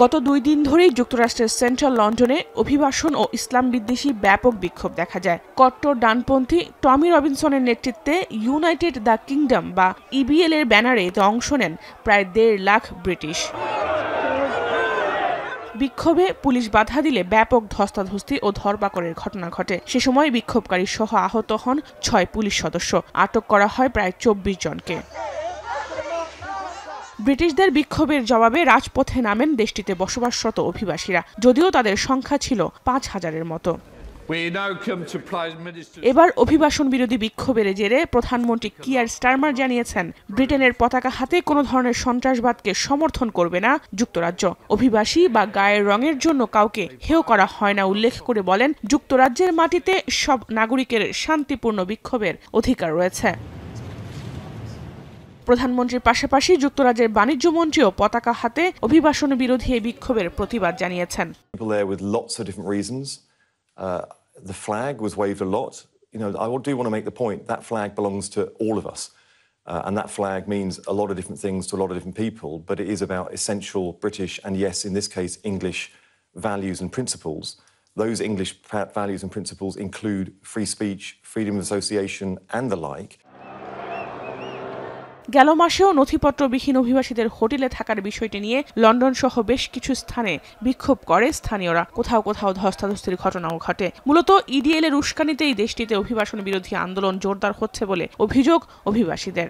গত ২ দিন ধরেই যুক্তরাষ্ট্রের সেন্ট্রাল লন্ডনে অভিবাসন ও ইসলাম বিদ্বেষী ব্যাপক বিক্ষোভ দেখা যায়। কট্টর ডানপন্থী টমি রবিনসনের নেতৃত্বে ইউনাইটেড দ্য কিংডম বা ইবিএল এর ব্যানারে এতে অংশ নেন প্রায় ১.৫ লাখ ব্রিটিশ। বিক্ষোভে পুলিশ বাধা দিলে ব্যাপক ধস্তাধস্তি ও ধরপাকড়ের ঘটনা ঘটে। সে সময় বিক্ষোভকারী সহ আহত হন ৬ পুলিশ সদস্য। আটক করা হয় প্রায় ২৪ জনকে। ব্রিটিশদের বিক্ষোভের জবাবে রাজপথে নামেন দেশটিতে বসবাসরত অভিবাসীরা, যদিও তাদের সংখ্যা ছিল ৫,০০০-এর মতো। এবার অভিবাসন বিরোধী বিক্ষোভের জেরে প্রধানমন্ত্রী কিয়ার স্টারমার জানিয়েছেন, ব্রিটেনের পতাকা হাতে কোনো ধরনের সন্ত্রাসবাদকে সমর্থন করবে না যুক্তরাজ্য। অভিবাসী বা গায়ের রঙের জন্য কাউকে হেয় করা হয় না উল্লেখ করে বলেন, যুক্তরাজ্যের মাটিতে সব নাগরিকের শান্তিপূর্ণ বিক্ষোভের অধিকার রয়েছে। প্রধানমন্ত্রীর পাশাপাশি যুক্তরাজ্যের বাণিজ্য মন্ত্রীও পতাকা হাতে অভিবাসন বিরোধী এই বিক্ষোভের প্রতিবাদ জানিয়েছেন। The flag was waved a lot. I do want to make the point that flag belongs to all of us. And that flag means a lot of different things to a lot of different people, but it is about essential British and, yes, in this case, English values and principles. Those English values and principles include free speech, freedom of association and the like. গেল মাসেও নথিপত্রবিহীন অভিবাসীদের হোটেলে থাকার বিষয়টি নিয়ে London সহ বেশ কিছু স্থানে বিক্ষোভ করে স্থানীয়রা। কোথাও কোথাও ধস্তাধস্তির ঘটনাও ঘটে। মূলত ইডিএল এর উস্কানিতেই দেশটিতে অভিবাসন বিরোধী আন্দোলন জোরদার হচ্ছে বলে অভিযোগ অভিবাসীদের।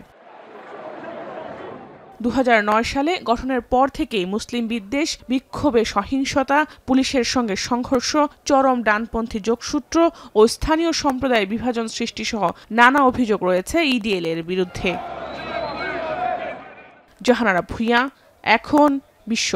২০০৯ সালে গঠনের পর থেকেই মুসলিম বিদ্বেষ, বিক্ষোভে সহিংসতা, পুলিশের সঙ্গে সংঘর্ষ, চরম ডানপন্থী যোগসূত্র ও স্থানীয় সম্প্রদায় বিভাজন সৃষ্টিসহ নানা অভিযোগ রয়েছে ইডিএল এর বিরুদ্ধে। জাহানারা ভুঁইয়া, এখন বিশ্ব।